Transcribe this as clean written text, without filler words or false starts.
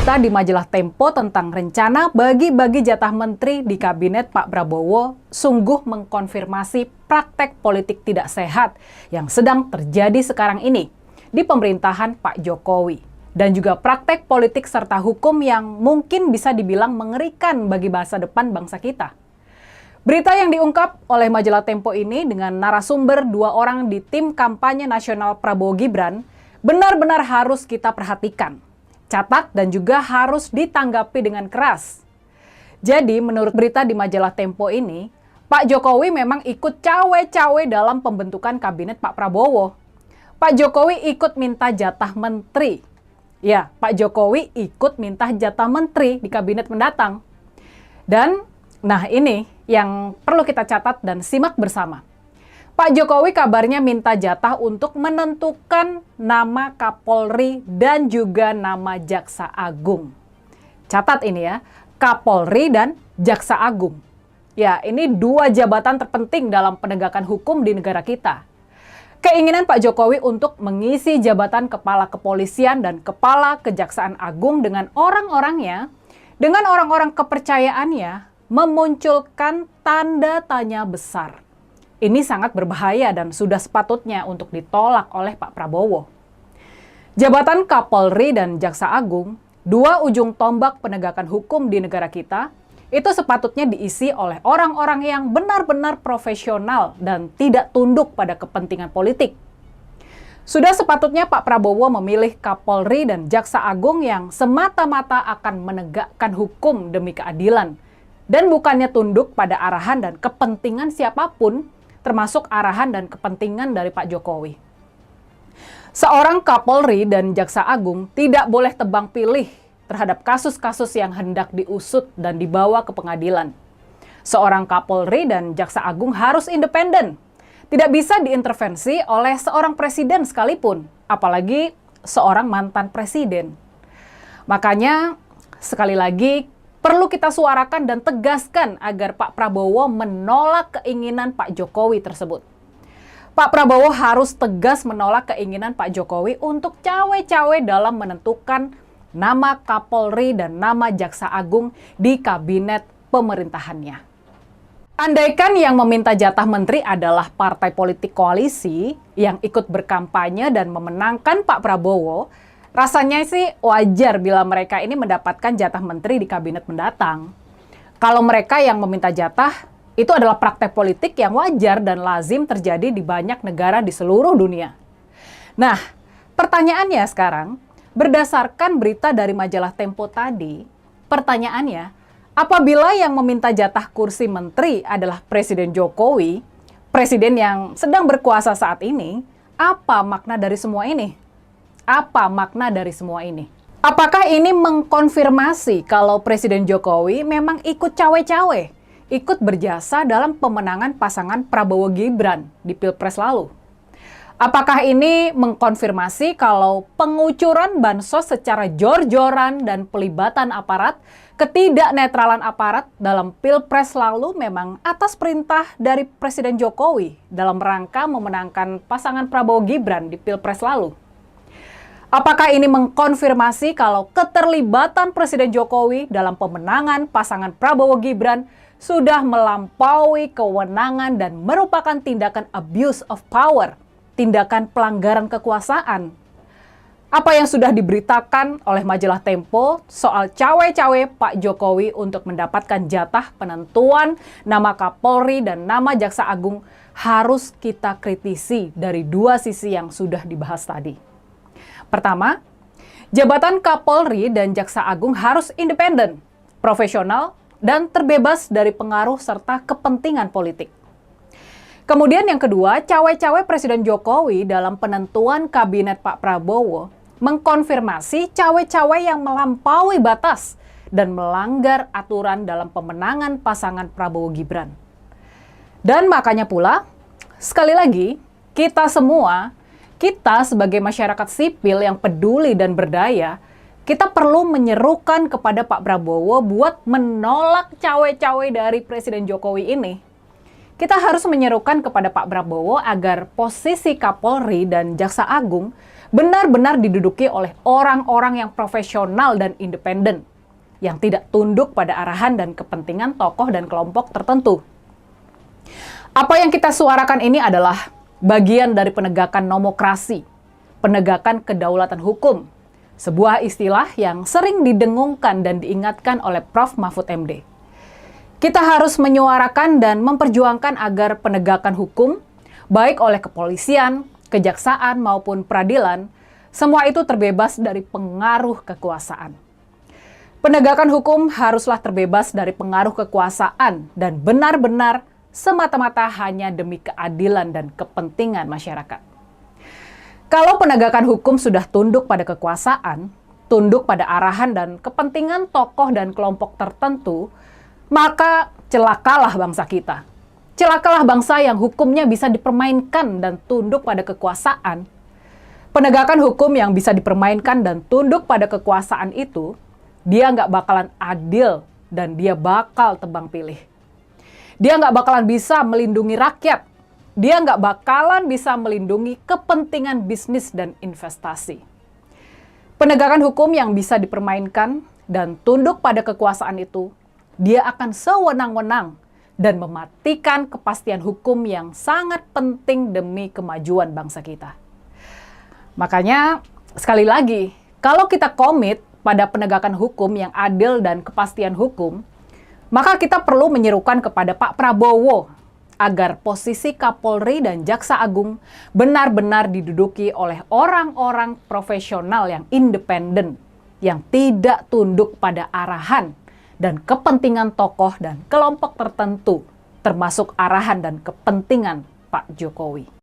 berita di majalah Tempo tentang rencana bagi-bagi jatah menteri di kabinet Pak Prabowo sungguh mengkonfirmasi praktek politik tidak sehat yang sedang terjadi sekarang ini di pemerintahan Pak Jokowi. Dan juga praktek politik serta hukum yang mungkin bisa dibilang mengerikan bagi masa depan bangsa kita. Berita yang diungkap oleh majalah Tempo ini dengan narasumber 2 orang di tim kampanye nasional Prabowo Gibran benar-benar harus kita perhatikan. Catat dan juga harus ditanggapi dengan keras. Jadi menurut berita di majalah Tempo ini, Pak Jokowi memang ikut cawe-cawe dalam pembentukan kabinet Pak Prabowo. Pak Jokowi ikut minta jatah menteri. Ya, Pak Jokowi ikut minta jatah menteri di kabinet mendatang. Dan, nah ini yang perlu kita catat dan simak bersama. Pak Jokowi kabarnya minta jatah untuk menentukan nama Kapolri dan juga nama Jaksa Agung. Catat ini ya, Kapolri dan Jaksa Agung. Ya, ini 2 jabatan terpenting dalam penegakan hukum di negara kita. Keinginan Pak Jokowi untuk mengisi jabatan Kepala Kepolisian dan Kepala Kejaksaan Agung dengan orang-orangnya, dengan orang-orang kepercayaannya, memunculkan tanda tanya besar. Ini sangat berbahaya dan sudah sepatutnya untuk ditolak oleh Pak Prabowo. Jabatan Kapolri dan Jaksa Agung, 2 ujung tombak penegakan hukum di negara kita, itu sepatutnya diisi oleh orang-orang yang benar-benar profesional dan tidak tunduk pada kepentingan politik. Sudah sepatutnya Pak Prabowo memilih Kapolri dan Jaksa Agung yang semata-mata akan menegakkan hukum demi keadilan, dan bukannya tunduk pada arahan dan kepentingan siapapun, termasuk arahan dan kepentingan dari Pak Jokowi. Seorang Kapolri dan Jaksa Agung tidak boleh tebang pilih terhadap kasus-kasus yang hendak diusut dan dibawa ke pengadilan. Seorang Kapolri dan Jaksa Agung harus independen, tidak bisa diintervensi oleh seorang presiden sekalipun, apalagi seorang mantan presiden. Makanya, sekali lagi, perlu kita suarakan dan tegaskan agar Pak Prabowo menolak keinginan Pak Jokowi tersebut. Pak Prabowo harus tegas menolak keinginan Pak Jokowi untuk cawe-cawe dalam menentukan nama Kapolri dan nama Jaksa Agung di kabinet pemerintahannya. Andaikan yang meminta jatah menteri adalah partai politik koalisi yang ikut berkampanye dan memenangkan Pak Prabowo, rasanya sih wajar bila mereka ini mendapatkan jatah menteri di kabinet mendatang. Kalau mereka yang meminta jatah, itu adalah praktek politik yang wajar dan lazim terjadi di banyak negara di seluruh dunia. Nah, pertanyaannya sekarang, berdasarkan berita dari majalah Tempo tadi, pertanyaannya, apabila yang meminta jatah kursi menteri adalah Presiden Jokowi, presiden yang sedang berkuasa saat ini, apa makna dari semua ini? Apa makna dari semua ini? Apakah ini mengkonfirmasi kalau Presiden Jokowi memang ikut cawe-cawe, ikut berjasa dalam pemenangan pasangan Prabowo Gibran di Pilpres lalu? Apakah ini mengkonfirmasi kalau pengucuran bansos secara jor-joran dan pelibatan aparat, ketidaknetralan aparat dalam Pilpres lalu memang atas perintah dari Presiden Jokowi dalam rangka memenangkan pasangan Prabowo Gibran di Pilpres lalu? Apakah ini mengkonfirmasi kalau keterlibatan Presiden Jokowi dalam pemenangan pasangan Prabowo Gibran sudah melampaui kewenangan dan merupakan tindakan abuse of power, tindakan pelanggaran kekuasaan? Apa yang sudah diberitakan oleh majalah Tempo soal cawe-cawe Pak Jokowi untuk mendapatkan jatah penentuan nama Kapolri dan nama Jaksa Agung harus kita kritisi dari 2 sisi yang sudah dibahas tadi. Pertama, jabatan Kapolri dan Jaksa Agung harus independen, profesional, dan terbebas dari pengaruh serta kepentingan politik. Kemudian yang kedua, cawe-cawe Presiden Jokowi dalam penentuan kabinet Pak Prabowo mengkonfirmasi cawe-cawe yang melampaui batas dan melanggar aturan dalam pemenangan pasangan Prabowo Gibran. Dan makanya pula, sekali lagi, kita semua, kita sebagai masyarakat sipil yang peduli dan berdaya, kita perlu menyerukan kepada Pak Prabowo buat menolak cawe-cawe dari Presiden Jokowi ini. kita harus menyerukan kepada Pak Prabowo agar posisi Kapolri dan Jaksa Agung benar-benar diduduki oleh orang-orang yang profesional dan independen, yang tidak tunduk pada arahan dan kepentingan tokoh dan kelompok tertentu. Apa yang kita suarakan ini adalah bagian dari penegakan nomokrasi, penegakan kedaulatan hukum, sebuah istilah yang sering didengungkan dan diingatkan oleh Prof. Mahfud MD. Kita harus menyuarakan dan memperjuangkan agar penegakan hukum, baik oleh kepolisian, kejaksaan, maupun peradilan, semua itu terbebas dari pengaruh kekuasaan. Penegakan hukum haruslah terbebas dari pengaruh kekuasaan dan benar-benar semata-mata hanya demi keadilan dan kepentingan masyarakat. Kalau penegakan hukum sudah tunduk pada kekuasaan, tunduk pada arahan dan kepentingan tokoh dan kelompok tertentu, maka celakalah bangsa kita. Celakalah bangsa yang hukumnya bisa dipermainkan dan tunduk pada kekuasaan. Penegakan hukum yang bisa dipermainkan dan tunduk pada kekuasaan itu, dia nggak bakalan adil dan dia bakal tebang pilih. Dia nggak bakalan bisa melindungi rakyat. Dia nggak bakalan bisa melindungi kepentingan bisnis dan investasi. Penegakan hukum yang bisa dipermainkan dan tunduk pada kekuasaan itu, dia akan sewenang-wenang dan mematikan kepastian hukum yang sangat penting demi kemajuan bangsa kita. Makanya, sekali lagi, kalau kita komit pada penegakan hukum yang adil dan kepastian hukum, maka kita perlu menyerukan kepada Pak Prabowo agar posisi Kapolri dan Jaksa Agung benar-benar diduduki oleh orang-orang profesional yang independen, yang tidak tunduk pada arahan dan kepentingan tokoh dan kelompok tertentu, termasuk arahan dan kepentingan Pak Jokowi.